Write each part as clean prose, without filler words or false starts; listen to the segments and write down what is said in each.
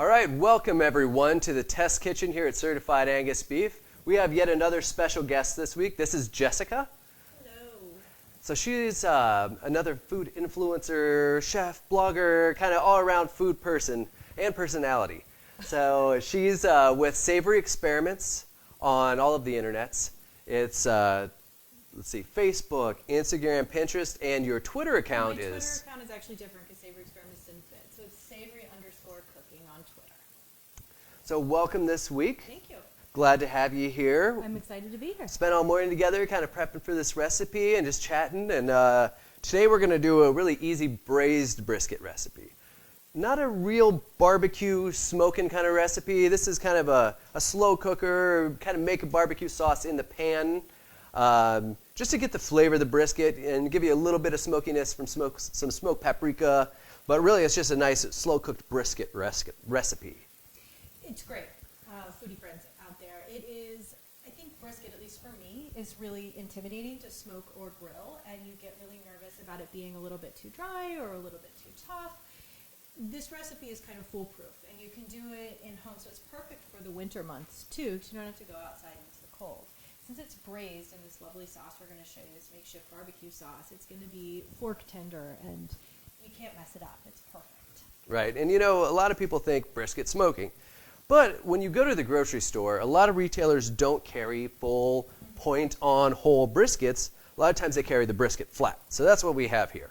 All right, welcome everyone to the test kitchen here at Certified Angus Beef. We have yet another special guest this week. This is Jessica. Hello. So she's another food influencer, chef, blogger, kind of all-around food person and personality. So she's with Savory Experiments on all of the internets. It's, let's see, Facebook, Instagram, Pinterest, and your Twitter account My is... Twitter account is actually different because Savory Experiments didn't fit. So it's savory_cooking on Twitter. So welcome this week. Thank you. Glad to have you here. I'm excited to be here. Spent all morning together kind of prepping for this recipe and just chatting. And today we're going to do a really easy braised brisket recipe. Not a real barbecue smoking kind of recipe. This is kind of a slow cooker, kind of make a barbecue sauce in the pan just to get the flavor of the brisket and give you a little bit of smokiness from some smoked paprika. But really it's just a nice slow cooked brisket recipe. It's great. Foodie friends out there. It is, I think brisket, at least for me, is really intimidating to smoke or grill, and you get really nervous about it being a little bit too dry or a little bit too tough. This recipe is kind of foolproof, and you can do it in home, so it's perfect for the winter months too, because you don't have to go outside into the cold. Since it's braised in this lovely sauce we're going to show you, this makeshift barbecue sauce, it's going to be fork tender, and you can't mess it up. It's perfect. Right, and you know, a lot of people think brisket smoking. But when you go to the grocery store, a lot of retailers don't carry full point-on whole briskets. A lot of times they carry the brisket flat. So that's what we have here.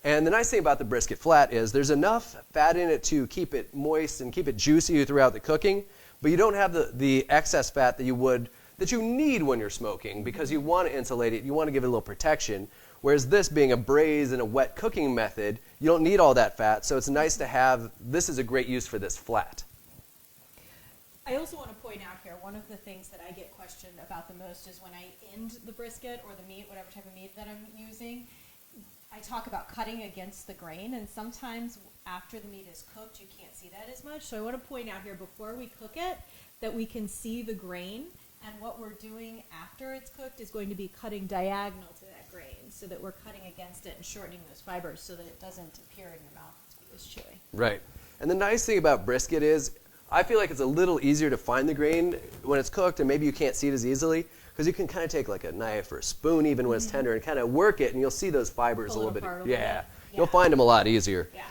And the nice thing about the brisket flat is there's enough fat in it to keep it moist and keep it juicy throughout the cooking, but you don't have the excess fat that you need when you're smoking because you want to insulate it, you want to give it a little protection. Whereas this being a braise and a wet cooking method, you don't need all that fat, so it's nice to have, this is a great use for this flat. I also want to point out here, one of the things that I get questioned about the most is when I end the brisket or the meat, whatever type of meat that I'm using, I talk about cutting against the grain, and sometimes after the meat is cooked, you can't see that as much. So I want to point out here, before we cook it, that we can see the grain, and what we're doing after it's cooked is going to be cutting diagonal to that grain, so that we're cutting against it and shortening those fibers so that it doesn't appear in your mouth as chewy. Right. And the nice thing about brisket is, I feel like it's a little easier to find the grain when it's cooked, and maybe you can't see it as easily, because you can kind of take like a knife or a spoon even when it's tender and kind of work it, and you'll see those fibers a little bit. Yeah, you'll find them a lot easier. Yeah.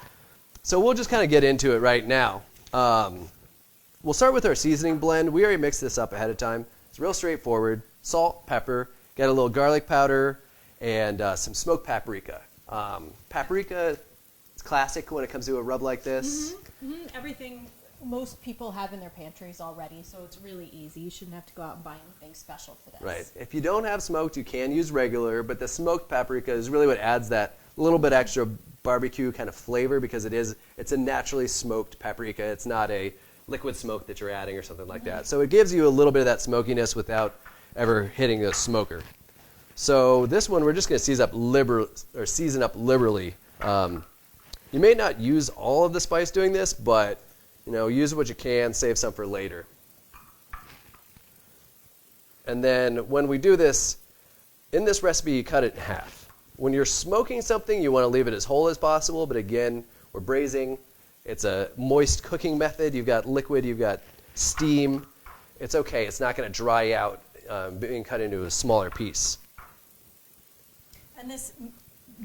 So we'll just kind of get into it right now. We'll start with our seasoning blend. We already mixed this up ahead of time. It's real straightforward. Salt, pepper, got a little garlic powder, and some smoked paprika. Paprika is classic when it comes to a rub like this. Everything most people have in their pantries already, so it's really easy. You shouldn't have to go out and buy anything special for this. Right. If you don't have smoked, you can use regular, but the smoked paprika is really what adds that little bit extra barbecue kind of flavor, because it's a naturally smoked paprika. It's not a liquid smoke that you're adding or something like that. So it gives you a little bit of that smokiness without ever hitting the smoker. So this one we're just going to season up liberally. You may not use all of the spice doing this, but use what you can, save some for later. And then when we do this, in this recipe, you cut it in half. When you're smoking something, you want to leave it as whole as possible, but again, we're braising. It's a moist cooking method. You've got liquid, you've got steam. It's okay. It's not going to dry out being cut into a smaller piece. And this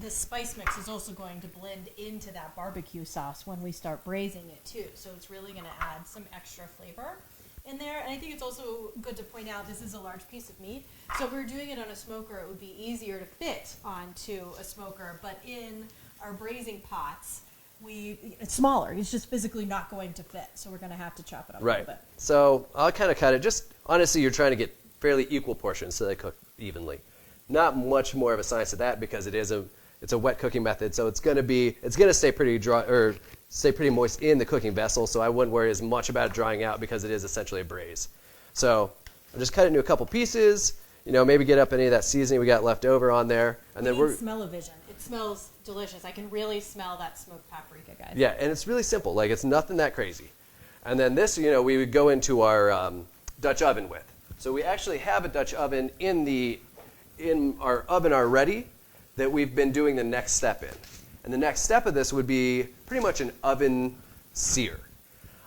spice mix is also going to blend into that barbecue sauce when we start braising it too. So it's really going to add some extra flavor in there. And I think it's also good to point out this is a large piece of meat. So if we were doing it on a smoker, it would be easier to fit onto a smoker. But in our braising pots, it's smaller. It's just physically not going to fit. So we're going to have to chop it up a little bit. So I'll kind of cut it. Just honestly, you're trying to get fairly equal portions so they cook evenly. Not much more of a science to that, because it's a wet cooking method, so it's going to stay pretty dry or stay pretty moist in the cooking vessel. So I wouldn't worry as much about it drying out, because it is essentially a braise. So I'll just cut it into a couple pieces. Maybe get up any of that seasoning we got left over on there, and then we're smell-o-vision. It smells delicious. I can really smell that smoked paprika, guys. Yeah, and it's really simple. Like, it's nothing that crazy. And then this, we would go into our Dutch oven with. So we actually have a Dutch oven in our oven already that we've been doing the next step in. And the next step of this would be pretty much an oven sear.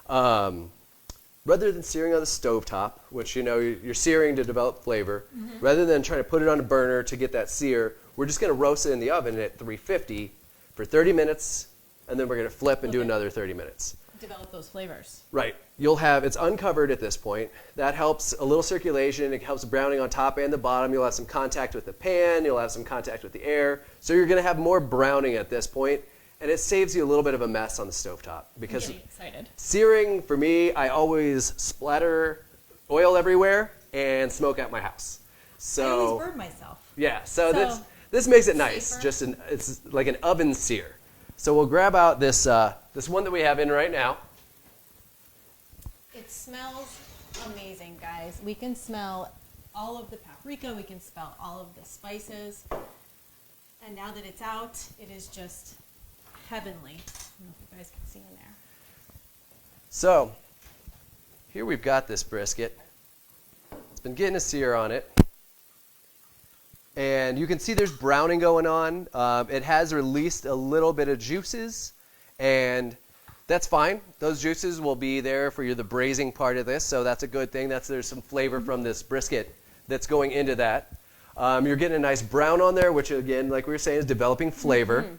Rather than searing on the stovetop, which you're searing to develop flavor, rather than trying to put it on a burner to get that sear, we're just going to roast it in the oven at 350 for 30 minutes, and then we're going to flip and do another 30 minutes. Develop those flavors. Right. It's uncovered at this point. That helps a little circulation. It helps browning on top and the bottom. You'll have some contact with the pan. You'll have some contact with the air. So you're going to have more browning at this point, and it saves you a little bit of a mess on the stovetop. Because I'm getting excited. Searing, for me, I always splatter oil everywhere and smoke out my house. So I always burn myself. Yeah. So this makes it nice. Safer. It's like an oven sear. So we'll grab out this one that we have in right now. It smells amazing, guys. We can smell all of the paprika. We can smell all of the spices. And now that it's out, it is just heavenly. I don't know if you guys can see in there. So here we've got this brisket. It's been getting a sear on it. And you can see there's browning going on. It has released a little bit of juices, and that's fine. Those juices will be there for the braising part of this, so that's a good thing. There's some flavor from this brisket that's going into that. You're getting a nice brown on there, which again, like we were saying, is developing flavor.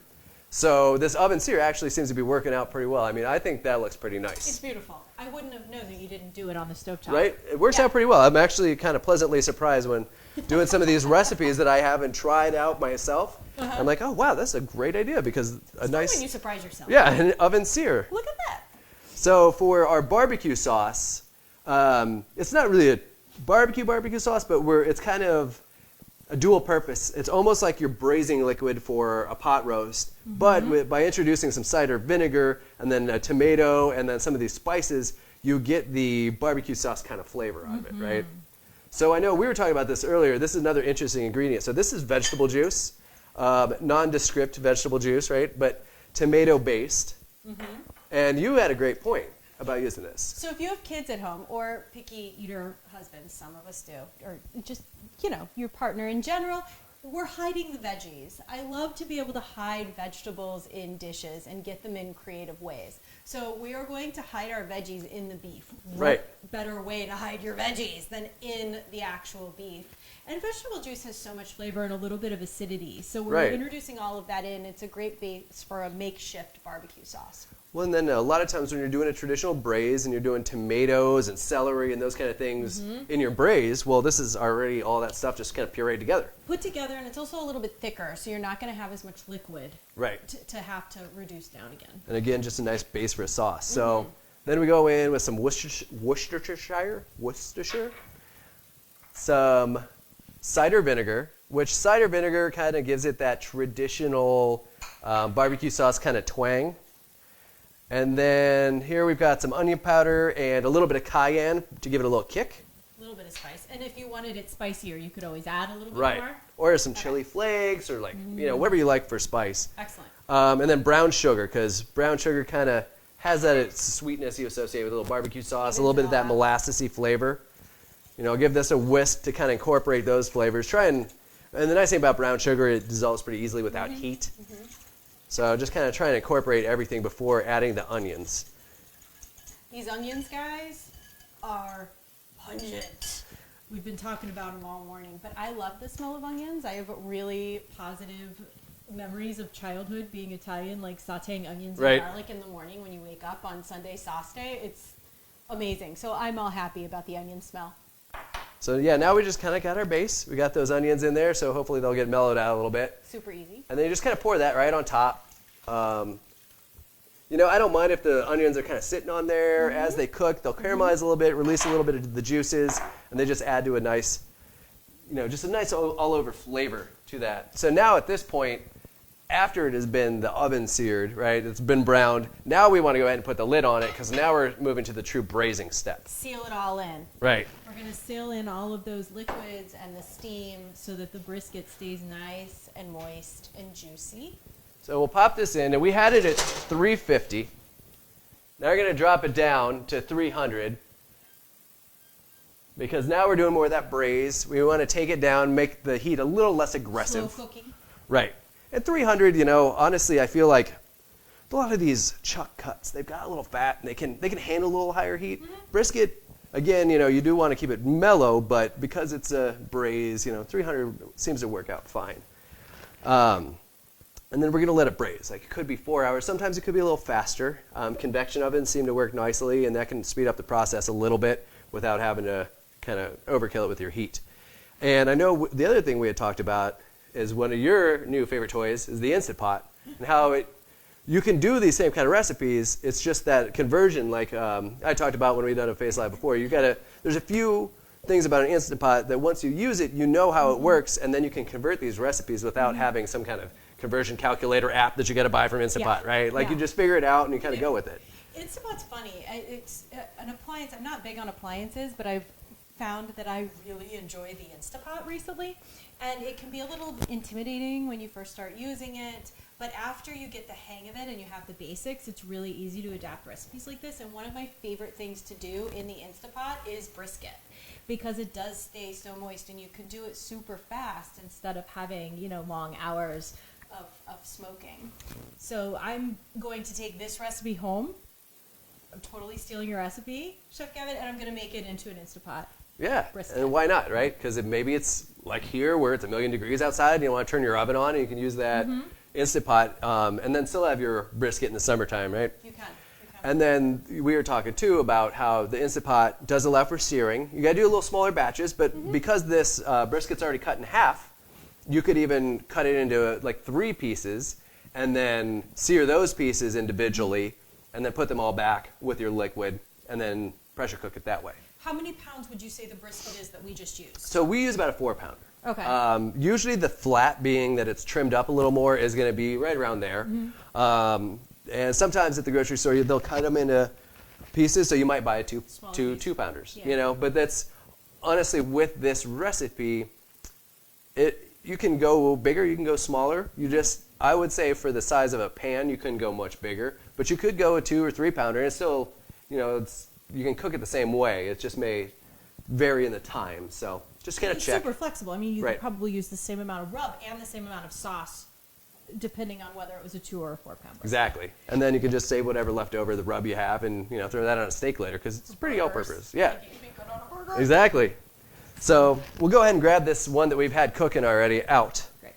So this oven sear actually seems to be working out pretty well. I mean, I think that looks pretty nice. It's beautiful. I wouldn't have known that you didn't do it on the stovetop. Right? It works out pretty well. I'm actually kind of pleasantly surprised when doing some of these recipes that I haven't tried out myself. I'm like, oh, wow, that's a great idea because When you surprise yourself. Yeah, an oven sear. Look at that. So for our barbecue sauce, it's not really a barbecue sauce, but it's kind of a dual purpose. It's almost like you're braising liquid for a pot roast, but by introducing some cider vinegar and then a tomato and then some of these spices, you get the barbecue sauce kind of flavor out of it, right? So I know we were talking about this earlier. This is another interesting ingredient. So this is vegetable juice, nondescript vegetable juice, right? But tomato-based. And you had a great point about using this. So if you have kids at home or picky eater husbands, some of us do, or just, your partner in general, we're hiding the veggies. I love to be able to hide vegetables in dishes and get them in creative ways. So we are going to hide our veggies in the beef. Right. What better way to hide your veggies than in the actual beef? And vegetable juice has so much flavor and a little bit of acidity. So we're introducing all of that in. It's a great base for a makeshift barbecue sauce. Well, and then a lot of times when you're doing a traditional braise and you're doing tomatoes and celery and those kind of things in your braise, well, this is already all that stuff just kind of pureed together. Put together, and it's also a little bit thicker, so you're not going to have as much liquid to have to reduce down again. And again, just a nice base for a sauce. So then we go in with some Worcestershire, some cider vinegar, which cider vinegar kind of gives it that traditional barbecue sauce kind of twang. And then here we've got some onion powder and a little bit of cayenne to give it a little kick. A little bit of spice. And if you wanted it spicier, you could always add a little bit more. Or some chili flakes or whatever you like for spice. Excellent. And then brown sugar, because brown sugar kind of has that sweetness you associate with a little barbecue sauce, a little bit of that molassesy flavor. Give this a whisk to kind of incorporate those flavors. And the nice thing about brown sugar, it dissolves pretty easily without heat. So just kind of trying to incorporate everything before adding the onions. These onions, guys, are pungent. We've been talking about them all morning, but I love the smell of onions. I have really positive memories of childhood being Italian, like sauteing onions and garlic in the morning when you wake up on Sunday sauce day. It's amazing. So I'm all happy about the onion smell. So yeah, now we just kind of got our base. We got those onions in there, so hopefully they'll get mellowed out a little bit. Super easy. And then you just kind of pour that right on top. I don't mind if the onions are kind of sitting on there as they cook. They'll caramelize a little bit, release a little bit of the juices, and they just add to a nice, just a nice all-over flavor to that. So now at this point, after it has been the oven seared, right, it's been browned, now we want to go ahead and put the lid on it because now we're moving to the true braising step. Seal it all in. Right. We're going to seal in all of those liquids and the steam so that the brisket stays nice and moist and juicy. So we'll pop this in, and we had it at 350. Now we're going to drop it down to 300 because now we're doing more of that braise. We want to take it down, make the heat a little less aggressive. Slow cooking. Right. At 300, honestly, I feel like a lot of these chuck cuts, they've got a little fat, and they can handle a little higher heat. Brisket, again, you do want to keep it mellow, but because it's a braise, 300 seems to work out fine. And then we're going to let it braise. Like, it could be 4 hours. Sometimes it could be a little faster. Convection ovens seem to work nicely, and that can speed up the process a little bit without having to kind of overkill it with your heat. And I know the other thing we had talked about is one of your new favorite toys is the Instant Pot, and how you can do these same kind of recipes. It's just that conversion, like I talked about when we done a Face Live before. There's a few things about an Instant Pot that once you use it, you know how it works, and then you can convert these recipes without having some kind of conversion calculator app that you got to buy from Instant Pot, right? Like, you just figure it out and you kind of go with it. Instant Pot's funny. It's an appliance. I'm not big on appliances, but I've found that I really enjoy the Instant Pot recently. And it can be a little intimidating when you first start using it, but after you get the hang of it and you have the basics, it's really easy to adapt recipes like this. And one of my favorite things to do in the Instant Pot is brisket, because it does stay so moist and you can do it super fast instead of having, long hours of smoking. So I'm going to take this recipe home. I'm totally stealing your recipe, Chef Gavin, and I'm going to make it into an Instant Pot. Yeah, brisket. And why not, right? Because maybe it's like here where it's 1,000,000 degrees outside and you want to turn your oven on, and you can use that Instant Pot and then still have your brisket in the summertime, right? You can. And then we were talking too about how the Instant Pot does allow for searing. You got to do a little smaller batches, but because this brisket's already cut in half, you could even cut it into like 3 pieces and then sear those pieces individually and then put them all back with your liquid and then pressure cook it that way. How many pounds would you say the brisket is that we just used? So we use about a 4-pounder. Okay. Usually the flat, being that it's trimmed up a little more, is going to be right around there. And sometimes at the grocery store, they'll cut them into pieces, so you might buy two 2-pounders. Yeah. But that's honestly, with this recipe, you can go bigger, you can go smaller. I would say for the size of a pan, you couldn't go much bigger, but you could go a 2 or 3-pounder, and it's still, you can cook it the same way. It just may vary in the time. So just kind of check. It's super flexible. I mean, you could probably use the same amount of rub and the same amount of sauce, depending on whether it was a 2 or a 4-pounder. Exactly. And then you can just save whatever left over, the rub you have, and throw that on a steak later, because it's pretty all-purpose. Yeah. Exactly. So we'll go ahead and grab this one that we've had cooking already out. Great.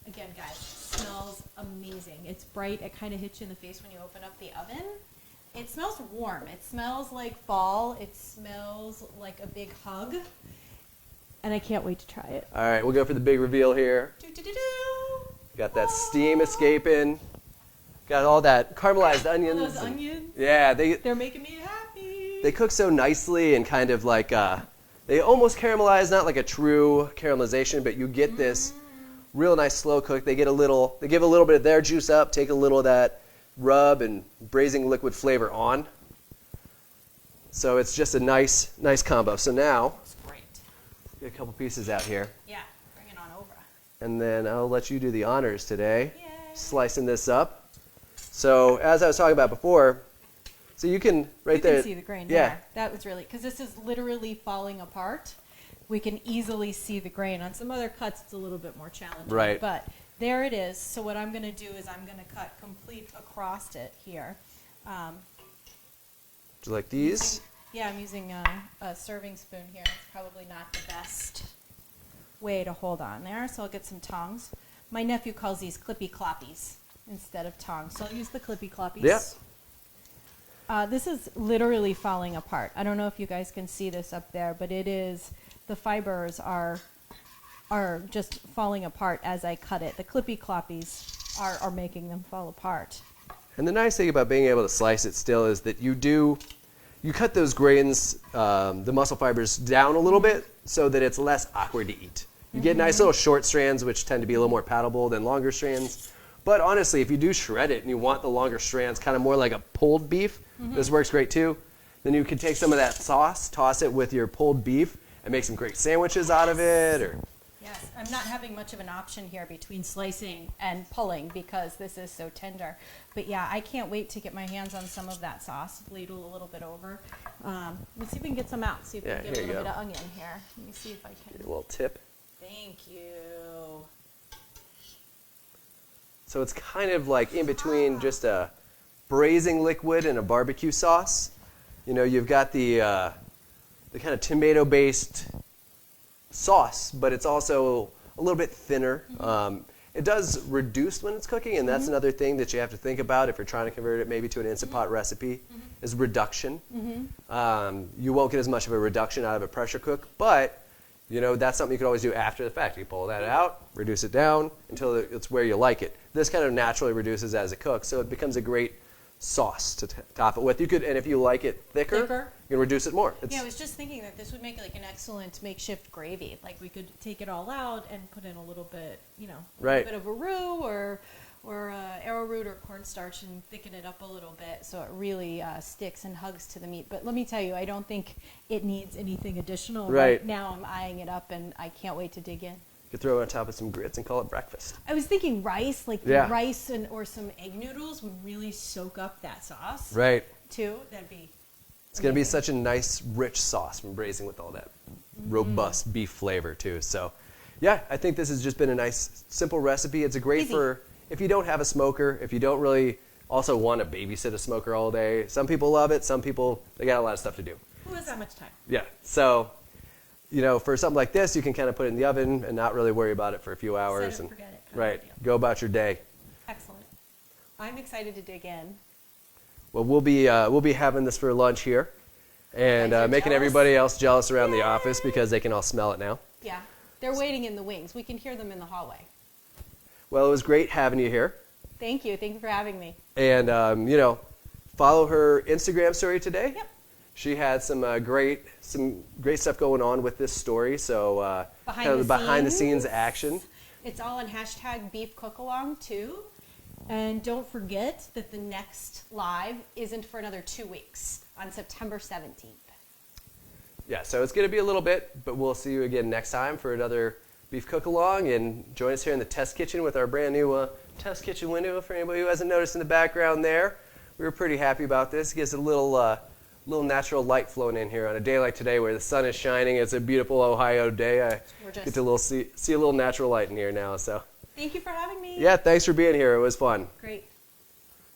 Again, guys, it smells amazing. It's bright. It kind of hits you in the face when you open up the oven. It smells warm. It smells like fall. It smells like a big hug. And I can't wait to try it. All right, we'll go for the big reveal here. Got that steam escaping. Got all that caramelized onions. Those onions. Yeah, they're making me happy. They cook so nicely and kind of like they almost caramelize, not like a true caramelization, but you get this real nice slow cook. They give a little bit of their juice up, take a little of that rub and braising liquid flavor on. So it's just a nice combo. So now, That's great. Get a couple pieces out here. Yeah, bring it on over. And then I'll let you do the honors today. Yay. Slicing this up. So as I was talking about before, so you can there. You can see the grain. Yeah. There. That was really, because this is literally falling apart. We can easily see the grain. On some other cuts, it's a little bit more challenging. Right. But there it is. So what I'm going to do is I'm going to cut complete across it here. Do you like these? I'm using a serving spoon here. It's probably not the best way to hold on there. So I'll get some tongs. My nephew calls these clippy cloppies instead of tongs. So I'll use the clippy cloppies. Yeah. This is literally falling apart. I don't know if you guys can see this up there, but it is, the fibers are just falling apart as I cut it. The clippy cloppies are making them fall apart. And the nice thing about being able to slice it still is that you cut those grains, the muscle fibers down a little bit so that it's less awkward to eat. You get nice little short strands, which tend to be a little more palatable than longer strands. But honestly, if you do shred it and you want the longer strands, kind of more like a pulled beef, this works great too. Then you can take some of that sauce, toss it with your pulled beef, and make some great sandwiches out of it. Yes, I'm not having much of an option here between slicing and pulling because this is so tender. But yeah, I can't wait to get my hands on some of that sauce. Ladle a little bit over. Let's see if we can get some out. See if we can get a little bit of onion here. Let me see if I can. Get a little tip. Thank you. So it's kind of like in between just a braising liquid and a barbecue sauce. You know, you've got the kind of tomato-based sauce, but it's also a little bit thinner. It does reduce when it's cooking, and that's another thing that you have to think about if you're trying to convert it maybe to an Instant Pot recipe, is reduction. You won't get as much of a reduction out of a pressure cook, but you know, that's something you can always do after the fact. You pull that out, reduce it down until it's where you like it. This kind of naturally reduces as it cooks, so it becomes a great sauce to top it with. You could, and if you like it thicker, you can reduce it more. Yeah, I was just thinking that this would make like an excellent makeshift gravy. Like we could take it all out and put in a little bit, you know, a little bit of a roux or arrowroot or cornstarch and thicken it up a little bit so it really sticks and hugs to the meat. But let me tell you, I don't think it needs anything additional. Right now I'm eyeing it up and I can't wait to dig in. You could throw it on top of some grits and call it breakfast. I was thinking rice, like rice or some egg noodles would really soak up that sauce. Right. Too. That'd be. It's going to be such a nice, rich sauce from braising with all that robust beef flavor too. So, yeah, I think this has just been a nice, simple recipe. It's a great for if you don't have a smoker, if you don't really also want to babysit a smoker all day. Some people love it. Some people, they got a lot of stuff to do. Who has that much time? Yeah. So, you know, for something like this, you can kind of put it in the oven and not really worry about it for a few hours. Set it, forget it. Right. Go about your day. Excellent. I'm excited to dig in. Well, we'll be having this for lunch here, and making everybody else jealous around the office because they can all smell it now. Yeah. They're waiting in the wings. We can hear them in the hallway. Well, it was great having you here. Thank you. Thank you for having me. And, you know, follow her Instagram story today. Yep. She had some great stuff going on with this story. So kind of the behind the scenes action. It's all on #BeefCookAlong too. And don't forget that the next live isn't for another 2 weeks on September 17th. Yeah, so it's going to be a little bit, but we'll see you again next time for another Beef Cook-Along. And join us here in the test kitchen with our brand new test kitchen window for anybody who hasn't noticed in the background there. We were pretty happy about this. It gives a little natural light flowing in here on a day like today where the sun is shining. It's a beautiful Ohio day. I get to see a little natural light in here now. So. Thank you for having me. Yeah, thanks for being here. It was fun. Great.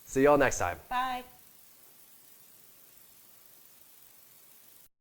See y'all next time. Bye.